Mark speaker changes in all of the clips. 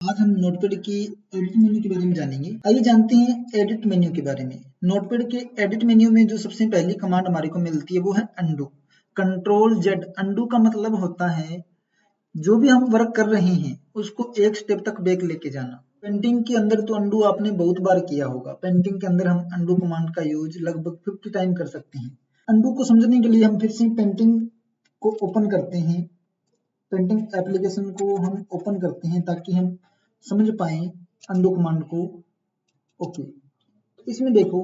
Speaker 1: आज हम नोटपैड की एडिट मेन्यू के बारे में जानेंगे। आइए जानते हैं एडिट मेन्यू के बारे में। नोटपैड के एडिट मेन्यू में जो सबसे पहली कमांड हमारे को मिलती है वो है अनडू। कंट्रोल जेड अनडू का मतलब होता है जो भी हम वर्क कर रहे हैं उसको एक स्टेप तक बैक लेके जाना। पेंटिंग के अंदर तो अनडू आपने बहुत बार किया होगा। पेंटिंग के अंदर हम अनडू कमांड का यूज लगभग 50 टाइम कर सकते हैं। अनडू को समझने के लिए हम फिर से पेंटिंग को ओपन करते हैं। पेंटिंग एप्लीकेशन को हम ओपन करते हैं ताकि हम समझ पाए अनडू कमांड को। ओके, इसमें देखो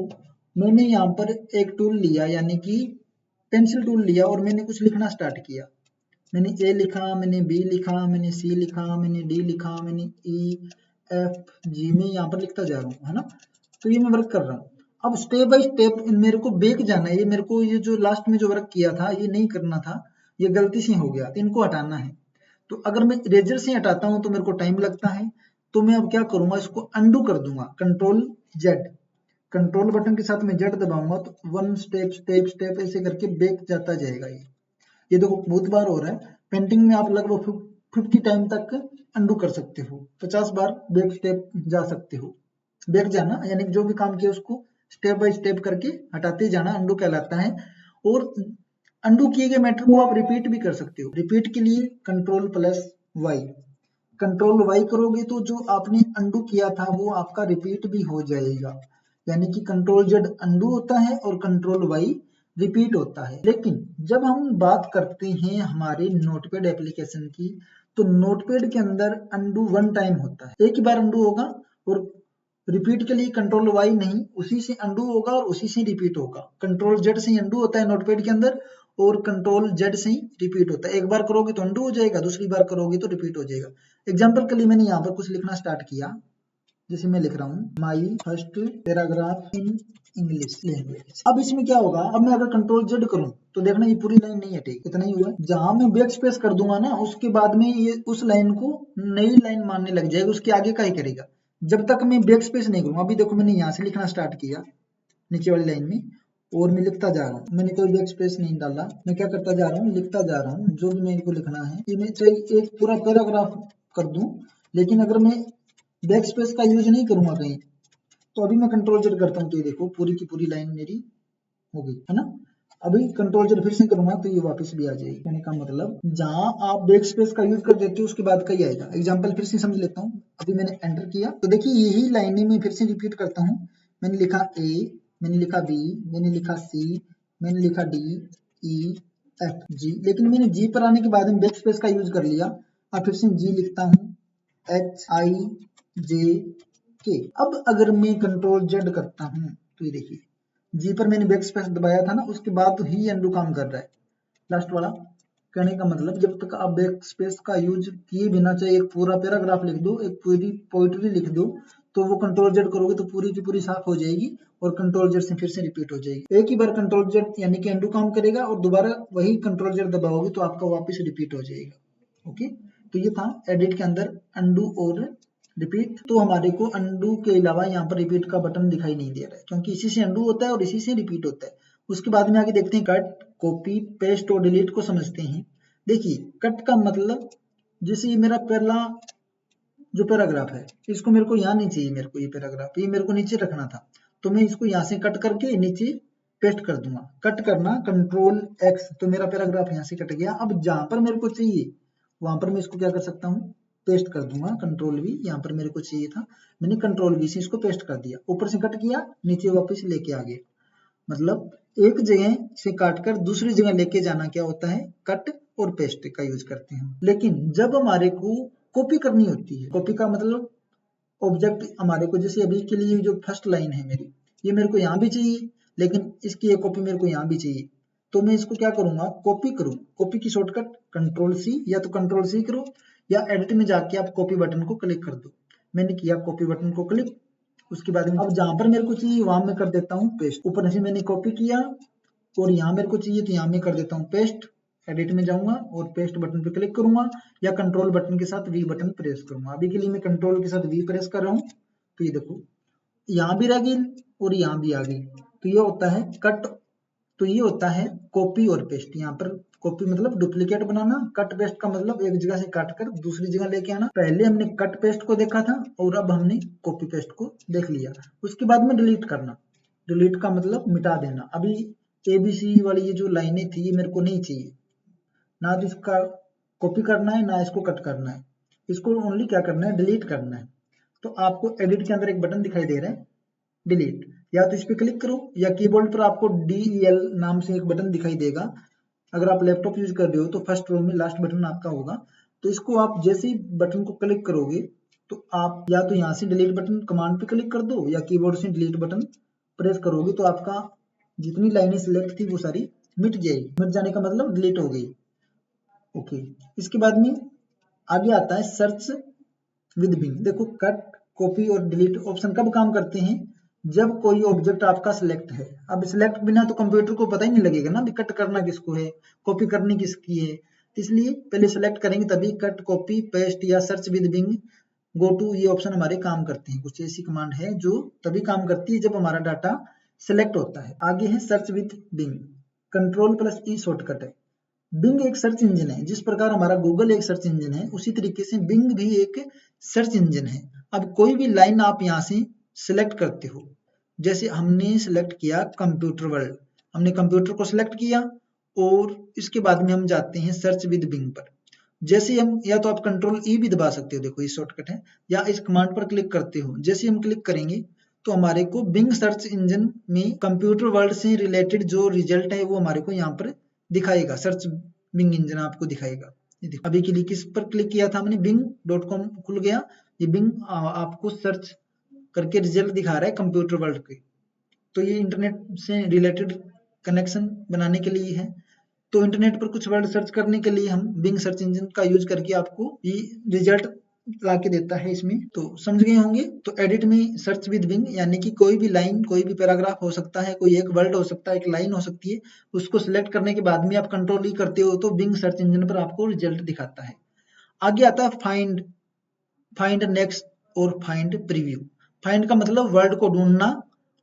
Speaker 1: मैंने यहाँ पर एक टूल लिया यानी कि पेंसिल टूल लिया और मैंने कुछ लिखना स्टार्ट किया। मैंने ए लिखा, मैंने बी लिखा, मैंने सी लिखा, मैंने डी लिखा, मैंने ई एफ जी में यहाँ पर लिखता जा रहा हूँ, है ना। तो ये मैं वर्क कर रहा हूँ। अब स्टेप बाय स्टेप मेरे को बैक जाना है। ये मेरे को ये जो लास्ट में जो वर्क किया था ये नहीं करना था, ये गलती से हो गया, इनको हटाना है। तो अगर मैं इरेजर से हटाता हूं तो मेरे को टाइम लगता है। तो मैं अब क्या करूंगा, इसको अनडू कर दूंगा। कंट्रोल जेड, कंट्रोल बटन के साथ मैं जेड दबाऊंगा तो वन स्टेप स्टेप स्टेप ऐसे करके बैक जाता जाएगा। ये देखो बहुत बार हो रहा है। पेंटिंग में आप लगभग 50 टाइम तक अनडू कर सकते हो, 50 बार बैक स्टेप जा सकते हो। बैक जाना यानी जो भी काम किया उसको स्टेप बाय स्टेप करके हटाते जाना अनडू कहलाता है। और अनडू किए गए मैटर को आप रिपीट भी कर सकते हो। रिपीट के लिए control plus Y, control Y करोगे तो जो आपने अनडू किया था वो आपका रिपीट भी हो जाएगा। यानी कि कंट्रोल जेड अनडू होता है और कंट्रोल वाई रिपीट होता है। लेकिन जब हम बात करते हैं हमारे नोटपैड एप्लीकेशन की, तो नोटपैड के अंदर अनडू वन टाइम होता है, एक ही बार अनडू होगा। और रिपीट के लिए कंट्रोल वाई नहीं, उसी से अनडू होगा और उसी से रिपीट होगा। कंट्रोल जेड से अनडू होता है नोटपैड के अंदर और कंट्रोल जेड से ही रिपीट होता है। एक बार करोगे तो अनडू हो जाएगा, दूसरी बार करोगे तो रिपीट हो जाएगा। एग्जाम्पल के लिए मैंने यहाँ पर कुछ लिखना स्टार्ट किया, जैसे मैं लिख रहा हूँ my first paragraph in English language. अब इसमें क्या होगा, अब मैं अगर कंट्रोल जेड करूँ तो देखना ये पूरी लाइन नहीं हटेगी, इतना ही हुआ। जहां मैं बैक स्पेस कर दूंगा ना उसके बाद में ये उस लाइन को नई लाइन मानने लग जाएगी, उसके आगे का ही करेगा जब तक मैं बैक स्पेस नहीं करूंगा। अभी देखो मैंने यहाँ से लिखना स्टार्ट किया नीचे वाली लाइन में और मैं लिखता जा रहा हूँ, मैंने कोई बैक स्पेस नहीं डाला। मैं क्या करता जा रहा हूँ, लिखता जा रहा हूँ जो भी मेरे को लिखना है। ये मैं चाहे एक पूरा पैराग्राफ कर दूं, लेकिन अगर मैं बैक स्पेस का यूज नहीं करूंगा कहीं, तो अभी मैं कंट्रोल जेड करता हूँ तो ये देखो पूरी की पूरी लाइन मेरी हो गई, है ना। अभी कंट्रोल जेड फिर से करूंगा तो ये वापस भी आ जाएगी। कहने का मतलब जहां आप बैक स्पेस का यूज कर देते हो उसके बाद का ही आएगा। एग्जांपल फिर से समझ लेता हूँ। अभी मैंने एंटर किया तो देखिए यही लाइनें मैं फिर से रिपीट करता हूँ। मैंने लिखा ए, मैंने लिखा बी, मैंने लिखा सी, मैंने लिखा डी ई एफ जी, लेकिन मैंने जी पर आने के बाद में बैक स्पेस का यूज कर लिया। अब फिर से जी लिखता हूँ, एच आई जे के। अब अगर मैं कंट्रोल जेड करता हूँ तो ये देखिए जी पर मैंने बैक स्पेस दबाया था ना, उसके बाद ही अनडू काम कर रहा है लास्ट वाला। कहने का मतलब जब तक आप बैक स्पेस का यूज किए बिना चाहे एक पूरा पैराग्राफ लिख दो, एक पूरी पोइट्री लिख दो, तो वो कंट्रोल जेड करोगे तो पूरी की पूरी साफ हो जाएगी और कंट्रोल जेड से फिर से रिपीट हो जाएगी। एक ही बार कंट्रोल जेड यानी कि अनडू काम करेगा और दोबारा वही कंट्रोल जेड दबाओगे तो आपका वापस रिपीट हो जाएगा। ओके, तो ये था एडिट के अंदर अनडू और रिपीट। तो हमारे को अनडू के अलावा यहाँ पर रिपीट का बटन दिखाई नहीं दे रहा है क्योंकि इसी से अनडू होता है और इसी से रिपीट होता है। उसके बाद में आगे देखते हैं कट, कॉपी, पेस्ट और डिलीट को समझते हैं। देखिए कट का मतलब जैसे ये मेरा पहला जो पैराग्राफ है इसको मेरे को यहाँ नहीं चाहिए, मेरे को ये पैराग्राफ ये मेरे को नीचे रखना था, तो मैं इसको यहाँ से कट करके नीचे पेस्ट कर दूंगा। कट करना कंट्रोल एक्स, तो मेरा पैराग्राफ यहाँ से कट गया। अब जहां पर मेरे को चाहिए वहां पर मैं इसको क्या कर सकता हूँ, पेस्ट कर दूंगा। कंट्रोल वी, यहाँ पर मेरे को चाहिए था, मैंने कंट्रोल वी से इसको पेस्ट कर दिया। ऊपर से कट किया, नीचे वापस लेके आ गया। मतलब एक जगह से काट कर दूसरी जगह लेके जाना क्या होता है, कट और पेस्ट का यूज करते हैं। लेकिन जब हमारे को कॉपी करनी होती है, कॉपी का मतलब ऑब्जेक्ट हमारे को, जैसे अभी के लिए जो फर्स्ट लाइन है मेरी, ये मेरे को यहाँ भी चाहिए लेकिन इसकी एक कॉपी मेरे को यहाँ भी चाहिए, तो मैं इसको क्या करूंगा, कॉपी करूँ। कॉपी की शॉर्टकट कंट्रोल सी, या तो कंट्रोल सी करो या एडिट में जाके आप कॉपी बटन को क्लिक कर दो। मैंने किया कॉपी बटन को क्लिक, उसके बाद में अब जहां पर मेरे को चाहिए वहां मैं कर देता हूँ पेस्ट। ऊपर से मैंने कॉपी किया और यहाँ मेरे को चाहिए तो यहाँ मैं कर देता हूँ पेस्ट। एडिट में जाऊंगा और पेस्ट बटन पे क्लिक करूंगा या कंट्रोल बटन के साथ वी बटन प्रेस करूंगा। अभी के लिए मैं कंट्रोल के साथ वी प्रेस कर रहा हूँ तो ये देखो यहाँ भी रह गई और यहाँ भी आ गई। तो ये होता है कट, तो ये होता है कॉपी और पेस्ट। यहाँ पर कॉपी मतलब डुप्लीकेट बनाना, कट पेस्ट का मतलब एक जगह से काट कर दूसरी जगह लेके आना। पहले हमने कट पेस्ट को देखा था और अब हमने कॉपी पेस्ट को देख लिया। उसके बाद में डिलीट करना, डिलीट का मतलब मिटा देना। अभी ABC वाली ये जो लाइनें थी ये मेरे को नहीं चाहिए, ना तो इसका कॉपी करना है ना इसको कट करना है, इसको ओनली क्या करना है, डिलीट करना है। तो आपको एडिट के अंदर एक बटन दिखाई दे रहा है डिलीट, या तो इस पर क्लिक करो या कीबोर्ड पर आपको DEL नाम से एक बटन दिखाई देगा। अगर आप लैपटॉप यूज कर रहे हो तो फर्स्ट रो में लास्ट बटन आपका होगा, तो इसको आप जैसे ही बटन को क्लिक करोगे तो आप या तो यहाँ से डिलीट बटन कमांड पे क्लिक कर दो या कीबोर्ड से डिलीट बटन प्रेस करोगे तो आपका जितनी लाइनें सिलेक्ट थी वो सारी मिट जाएगी। मिट जाने का मतलब डिलीट हो गई। ओके, इसके बाद में आगे आता है सर्च विद बिंग। देखो कट, कॉपी और डिलीट ऑप्शन कब काम करते हैं, जब कोई ऑब्जेक्ट आपका सिलेक्ट है। अब सिलेक्ट बिना तो कंप्यूटर को पता ही नहीं लगेगा ना भी कट करना किसको है, कॉपी करनी किसकी है। इसलिए पहले सिलेक्ट करेंगे तभी कट, कॉपी, पेस्ट या search with Bing, go to ये ऑप्शन हमारे काम करते हैं। कुछ ऐसी कमांड है जो तभी काम करती है जब हमारा डाटा सिलेक्ट होता है। आगे है search with Bing, Ctrl+E shortcut है। बिंग एक सर्च इंजन है, जिस प्रकार हमारा गूगल एक सर्च इंजन है उसी तरीके से बिंग भी एक सर्च इंजन है। अब कोई भी लाइन आप यहाँ से सिलेक्ट करते हो, जैसे हमने सिलेक्ट किया कंप्यूटर वर्ल्ड, हमने कंप्यूटर को सिलेक्ट किया और इसके बाद में हम जाते हैं सर्च विद बिंग पर। जैसे हम या तो आप Ctrl+E भी दबा सकते हो, देखो ये शॉर्टकट है, या इस कमांड पर क्लिक करते हो। जैसे हम क्लिक करेंगे तो हमारे को बिंग सर्च इंजन में कंप्यूटर वर्ल्ड से रिलेटेड जो रिजल्ट है वो हमारे को यहाँ पर दिखाएगा, सर्च बिंग इंजन आपको दिखाएगा। ये देखो अभी के लिए किस पर क्लिक किया था हमने, bing.com खुल गया। ये बिंग आपको सर्च करके रिजल्ट दिखा रहा है कंप्यूटर वर्ल्ड के। तो ये इंटरनेट से रिलेटेड कनेक्शन बनाने के लिए है। तो इंटरनेट पर कुछ वर्ड सर्च करने के लिए हम बिंग सर्च इंजन का यूज करके आपको ये रिजल्ट ला के देता है इसमें। तो समझ गए होंगे। तो एडिट में सर्च विद बिंग यानी कि कोई भी लाइन, कोई भी पैराग्राफ हो सकता है, कोई एक वर्ड हो सकता है, एक लाइन हो सकती है, उसको सिलेक्ट करने के बाद में आप Ctrl+E करते हो तो बिंग सर्च इंजन पर आपको रिजल्ट दिखाता है। आगे आता है फाइंड, फाइंड नेक्स्ट और फाइंड प्रीव्यू। फाइंड का मतलब वर्ड को ढूंढना,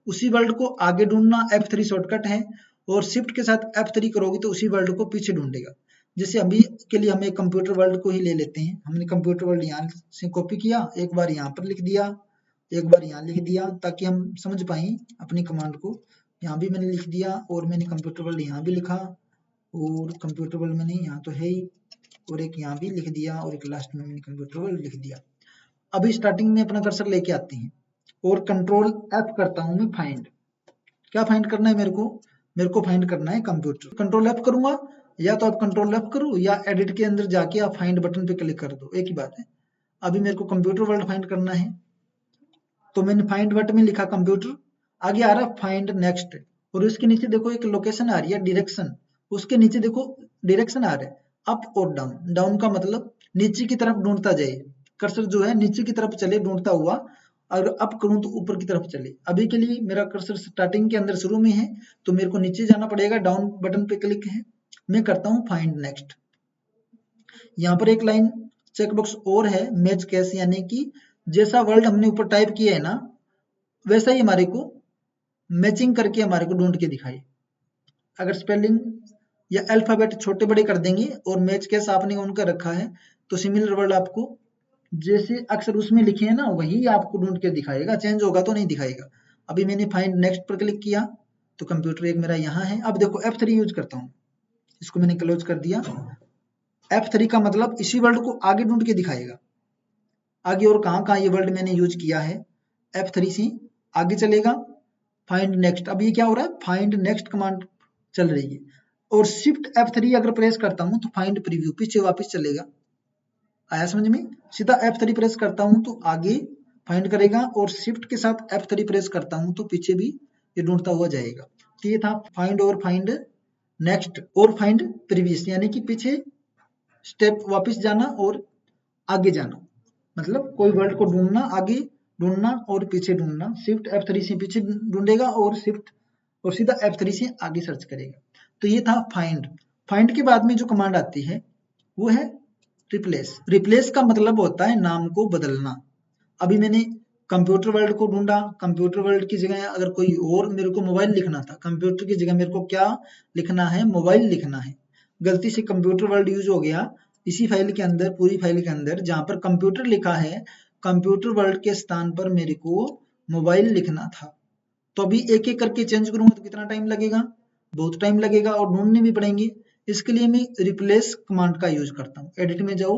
Speaker 1: उसी वर्ड को आगे ढूंढना, F3 शॉर्टकट है, और शिफ्ट के साथ F3 करोगे तो उसी वर्ड को पीछे ढूंढेगा। जैसे अभी के लिए हम एक कंप्यूटर वर्ल्ड को ही ले लेते हैं। हमने कंप्यूटर वर्ल्ड यहाँ से कॉपी किया, एक बार यहाँ पर लिख दिया, एक बार यहाँ लिख दिया, ताकि हम समझ पाए अपनी कमांड को। यहाँ भी मैंने लिख दिया और मैंने कंप्यूटर वर्ल्ड यहाँ भी लिखा, और कंप्यूटर वर्ल्ड मैंने यहाँ तो है ही, और एक यहाँ भी लिख दिया, और एक लास्ट में मैंने कंप्यूटर वर्ल्ड लिख दिया। अभी स्टार्टिंग में अपना कर्सर लेके आते हैं और Ctrl+F करता हूँ मैं फाइंड। क्या फाइंड करना है मेरे को फाइंड करना है कंप्यूटर। Ctrl+F करूंगा, या तो आप Ctrl+F करो या एडिट के अंदर जाके आप फाइंड बटन पे क्लिक कर दो, एक ही बात है। अभी मेरे को कंप्यूटर वर्ल्ड फाइंड करना है तो मैंने फाइंड वर्ड में लिखा कंप्यूटर। आगे आ रहा है फाइंड नेक्स्ट, और उसके नीचे देखो एक लोकेशन आ रही है डायरेक्शन, उसके नीचे देखो डायरेक्शन आ रहा है अप और डाउन। डाउन का मतलब नीचे की तरफ ढूंढता जाए, कर्सर जो है नीचे की तरफ चले ढूंढता हुआ, अगर अप करूं तो ऊपर की तरफ चले। अभी के लिए मेरा कर्सर स्टार्टिंग के अंदर शुरू में है तो मेरे को नीचे जाना पड़ेगा, डाउन बटन पे क्लिक है। मैं करता हूं फाइंड नेक्स्ट। यहाँ पर एक लाइन चेकबॉक्स और है, मैच केस, यानी कि जैसा वर्ड हमने ऊपर टाइप किया है ना वैसा ही हमारे को मैचिंग करके हमारे को ढूंढ के दिखाए। अगर स्पेलिंग या अल्फाबेट छोटे बड़े कर देंगे और मैच केस आपने उनका रखा है तो सिमिलर वर्ड आपको जैसे अक्षर उसमें लिखे हैं ना वही आपको ढूंढ के दिखाएगा, चेंज होगा तो नहीं दिखाएगा। अभी मैंने फाइंड नेक्स्ट पर क्लिक किया तो कंप्यूटर एक मेरा यहाँ है। अब देखो F3 यूज करता हूँ, इसको मैंने क्लोज कर दिया। F3 का मतलब इसी वर्ड को आगे ढूंढ के दिखाएगा, आगे और कहाँ ये वर्ड मैंने यूज किया है। F3 से आगे चलेगा फाइंड नेक्स्ट। अब ये क्या हो रहा है, फाइंड नेक्स्ट कमांड चल रही है, और शिफ्ट F3 अगर प्रेस करता हूँ तो फाइंड प्रीव्यू पीछे वापस चलेगा। आया समझ में। सीधा F3 प्रेस करता हूं तो आगे फाइंड करेगा, और शिफ्ट के साथ F3 प्रेस करता हूं तो पीछे भी ये ढूंढता हुआ जाएगा। तो ये था फाइंड और फाइंड नेक्स्ट और फाइंड प्रीवियस, यानी कि पीछे स्टेप वापस जाना और आगे जाना, मतलब कोई वर्ड को ढूंढना, आगे ढूंढना और पीछे ढूंढना। शिफ्ट F3 से पीछे ढूंढेगा और शिफ्ट और सीधा F3 से आगे सर्च करेगा। तो ये था फाइंड। फाइंड के बाद में जो कमांड आती है वो है रिप्लेस। रिप्लेस का मतलब होता है नाम को बदलना। अभी मैंने कंप्यूटर वर्ल्ड को ढूंढा, कंप्यूटर वर्ल्ड की जगह अगर कोई और मेरे को मोबाइल लिखना था, कंप्यूटर की जगह मेरे को क्या लिखना है, मोबाइल लिखना है। गलती से कंप्यूटर वर्ड यूज हो गया इसी फाइल के अंदर, पूरी फाइल के अंदर जहां पर कंप्यूटर लिखा है, कंप्यूटर वर्ड के स्थान पर मेरे को मोबाइल लिखना था। तो अभी एक एक करके चेंज करूंगा तो कितना टाइम लगेगा, बहुत टाइम लगेगा और ढूंढने भी पड़ेंगे। इसके लिए मैं रिप्लेस कमांड का यूज करता हूँ। एडिट में जाओ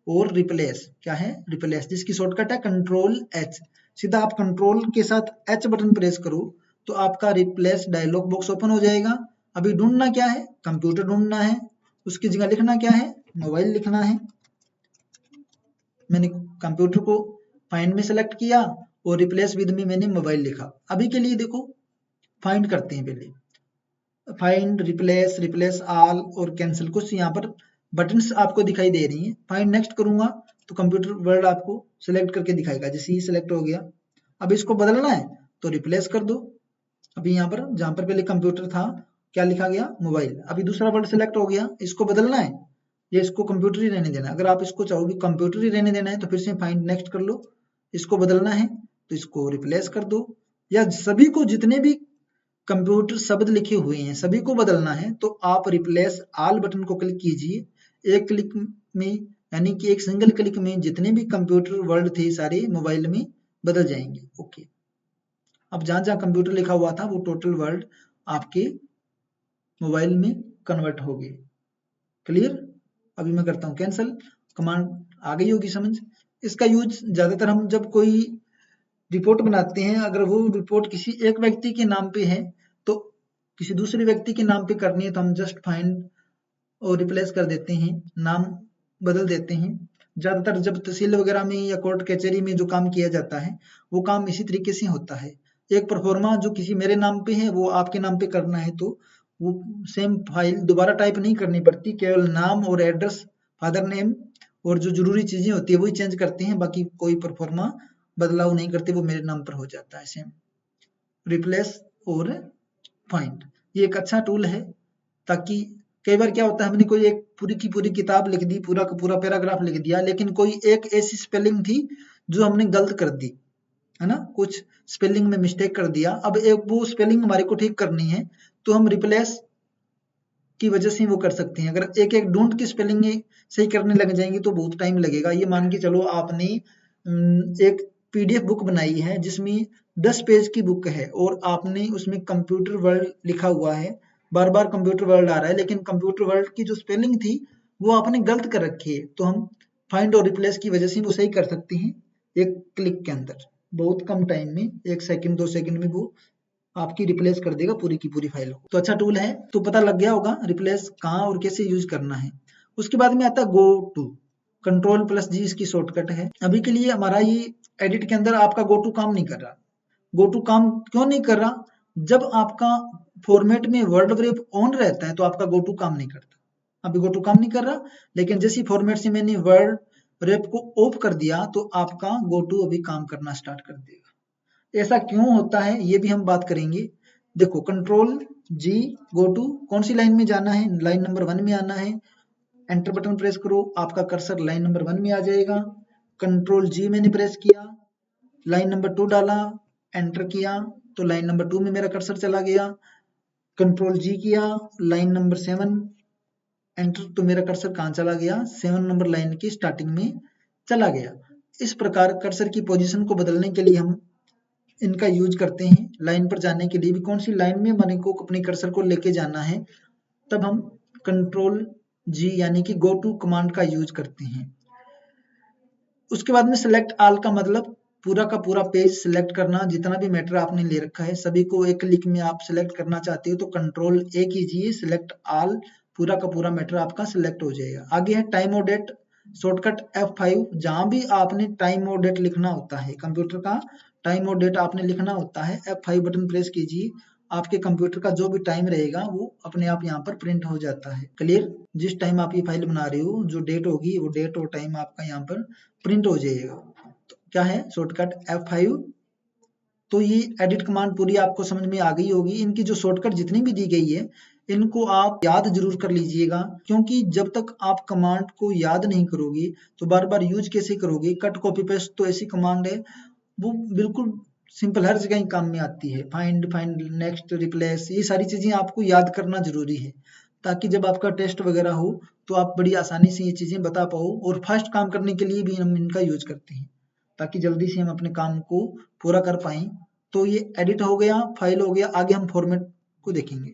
Speaker 1: और रिप्लेस, क्या है रिप्लेस, जिसकी शॉर्टकट है कंट्रोल एच। सीधा आप कंट्रोल के साथ एच बटन प्रेस करो तो आपका रिप्लेस डायलॉग बॉक्स ओपन हो जाएगा। अभी ढूंढना क्या है, कंप्यूटर ढूंढना है, उसकी जगह लिखना क्या है, मोबाइल लिखना है। मैंने कंप्यूटर को फाइंड में सेलेक्ट किया और रिप्लेस विद में मैंने मोबाइल लिखा। अभी के लिए देखो फाइंड करते हैं, पहले फाइंड, रिप्लेस, रिप्लेस ऑल और कैंसिल, कुछ यहाँ पर बटन्स आपको दिखाई दे रही हैं। फाइंड नेक्स्ट करूंगा तो कंप्यूटर वर्ड आपको सिलेक्ट करके दिखाएगा, जैसे ही सिलेक्ट हो गया। अब इसको बदलना है तो रिप्लेस कर दो। अभी यहाँ पर जहां पर पहले कंप्यूटर था क्या लिखा गया, मोबाइल। अभी दूसरा वर्ड सिलेक्ट हो गया, इसको बदलना है या इसको कंप्यूटर ही रहने देना है। अगर आप इसको चाहोगे कंप्यूटर ही रहने देना है तो फिर से फाइंड नेक्स्ट कर लो। इसको बदलना है तो इसको रिप्लेस कर दो, या सभी को जितने भी कंप्यूटर शब्द लिखे हुए हैं सभी को बदलना है तो आप रिप्लेस ऑल बटन को क्लिक कीजिए। एक क्लिक में, यानी कि एक सिंगल क्लिक में जितने भी कंप्यूटर वर्ड थे सारे मोबाइल में बदल जाएंगे। ओके, अब जहां जहां कंप्यूटर लिखा हुआ था वो टोटल वर्ड आपके मोबाइल में कन्वर्ट हो गए। क्लियर। अभी मैं करता हूँ कैंसिल। कमांड आ गई होगी समझ। इसका यूज ज्यादातर हम जब कोई रिपोर्ट बनाते हैं, अगर वो रिपोर्ट किसी एक व्यक्ति के नाम पे है तो किसी दूसरे व्यक्ति के नाम पे करनी है तो हम जस्ट फाइंड और रिप्लेस कर देते हैं, नाम बदल देते हैं। ज्यादातर जब तहसील वगैरह में या कोर्ट कचहरी में जो काम किया जाता है वो काम इसी तरीके से होता है। एक परफॉर्मा जो किसी मेरे नाम पे है वो आपके नाम पे करना है तो वो सेम फाइल दोबारा टाइप नहीं करनी पड़ती, केवल नाम और एड्रेस, फादर नेम और जो जरूरी चीजें होती है वही चेंज करते हैं, बाकी कोई परफॉर्मा बदलाव नहीं करते, वो मेरे नाम पर हो जाता है सेम। रिप्लेस और फाइंड ये एक अच्छा टूल है, ताकि कई बार क्या होता है हमने कोई एक पूरी की पूरी किताब लिख दी, पूरा का पूरा पैराग्राफ लिख दिया, लेकिन कोई एक ऐसी स्पेलिंग थी जो हमने गलत कर दी, है ना, कुछ स्पेलिंग में मिस्टेक कर दिया। अब एक वो स्पेलिंग हमारे को ठीक करनी है तो हम रिप्लेस की वजह से वो कर सकते हैं। अगर एक एक ढूंढ की स्पेलिंग सही करने लग जाएंगे तो बहुत टाइम लगेगा। ये मान के चलो आपने एक पीडीएफ बुक बनाई है जिसमें 10 पेज की बुक है और आपने उसमें कंप्यूटर वर्ड लिखा हुआ है, बार बार कंप्यूटर वर्ड आ रहा है, लेकिन कंप्यूटर वर्ड की जो स्पेलिंग थी वो आपने गलत कर रखी है, तो हम फाइंड और रिप्लेस की वजह से वो सही कर सकते हैं एक क्लिक के अंदर, बहुत कम टाइम में, 1 सेकंड 2 सेकंड में वो आपकी रिप्लेस कर देगा पूरी की पूरी फाइल को। तो अच्छा टूल है, तो पता लग गया होगा रिप्लेस कहाँ और कैसे यूज करना है। उसके बाद में आता है गो टू, कंट्रोल प्लस जी इसकी शॉर्टकट है। अभी के लिए हमारा ये एडिट के अंदर आपका गो टू काम नहीं कर रहा। गो टू काम क्यों नहीं कर रहा, जब आपका फॉर्मेट में वर्ड व्रेप ऑन रहता है तो आपका गो टू काम नहीं करता। अभी गो टू काम नहीं कर रहा, लेकिन जैसी फॉर्मेट से मैंने वर्ड व्रेप को ऑफ कर दिया तो आपका गो टू अभी काम करना स्टार्ट कर देगा। ऐसा क्यों होता है ये भी हम बात करेंगे। देखो कंट्रोल जी गो टू, कौन सी लाइन में जाना है, लाइन नंबर 1 में आना है, एंटर बटन प्रेस करो, आपका कर्सर लाइन नंबर 1 में आ जाएगा। कंट्रोल जी मैंने प्रेस किया, लाइन नंबर 2 डाला, एंटर किया तो लाइन नंबर 2 में मेरा कर्सर चला गया। कंट्रोल जी किया, लाइन नंबर 7, एंटर तो मेरा कर्सर कहाँ चला गया, 7 नंबर लाइन की स्टार्टिंग में चला गया। इस प्रकार कर्सर की पोजीशन को बदलने के लिए हम इनका यूज करते हैं। लाइन पर जाने के लिए भी कौन सी लाइन में मैंने को अपने कर्सर को लेके जाना है तब हम कंट्रोल जी यानी कि गो टू कमांड का यूज करते हैं। उसके बाद में सिलेक्ट ऑल का मतलब पूरा का पूरा पेज सिलेक्ट करना, जितना भी मैटर आपने ले रखा है सभी को एक क्लिक में आप सिलेक्ट करना चाहते हो तो कंट्रोल ए कीजिए, सिलेक्ट ऑल, पूरा का पूरा मैटर आपका सिलेक्ट हो जाएगा। आगे है टाइम और डेट, शॉर्टकट F5, जहां भी आपने टाइम और डेट लिखना होता है, कंप्यूटर का टाइम और डेट आपने लिखना होता है, F5 बटन प्रेस कीजिए, आपके कंप्यूटर का जो भी टाइम रहेगा वो अपने आप यहाँ पर प्रिंट हो जाता है। क्लियर। जिस टाइम आप ये फाइल बना रहे हो जो डेट होगी वो डेट और टाइम आपका यहाँ पर प्रिंट हो जाएगा। तो क्या है शॉर्टकट F5। तो ये एडिट कमांड पूरी आपको समझ में आ गई होगी। इनकी जो शॉर्टकट जितनी भी दी गई है इनको आप याद जरूर कर लीजिएगा, क्योंकि जब तक आप कमांड को याद नहीं करोगे तो बार बार यूज कैसे करोगे। कट कॉपी पेस्ट तो ऐसी कमांड है वो बिल्कुल सिंपल, हर जगह ही काम में आती है। फाइंड, फाइंड नेक्स्ट, रिप्लेस, ये सारी चीजें आपको याद करना जरूरी है ताकि जब आपका टेस्ट वगैरह हो तो आप बड़ी आसानी से ये चीज़ें बता पाओ, और फास्ट काम करने के लिए भी हम इनका यूज करते हैं ताकि जल्दी से हम अपने काम को पूरा कर पाएं। तो ये एडिट हो गया, फाइल हो गया, आगे हम फॉर्मेट को देखेंगे।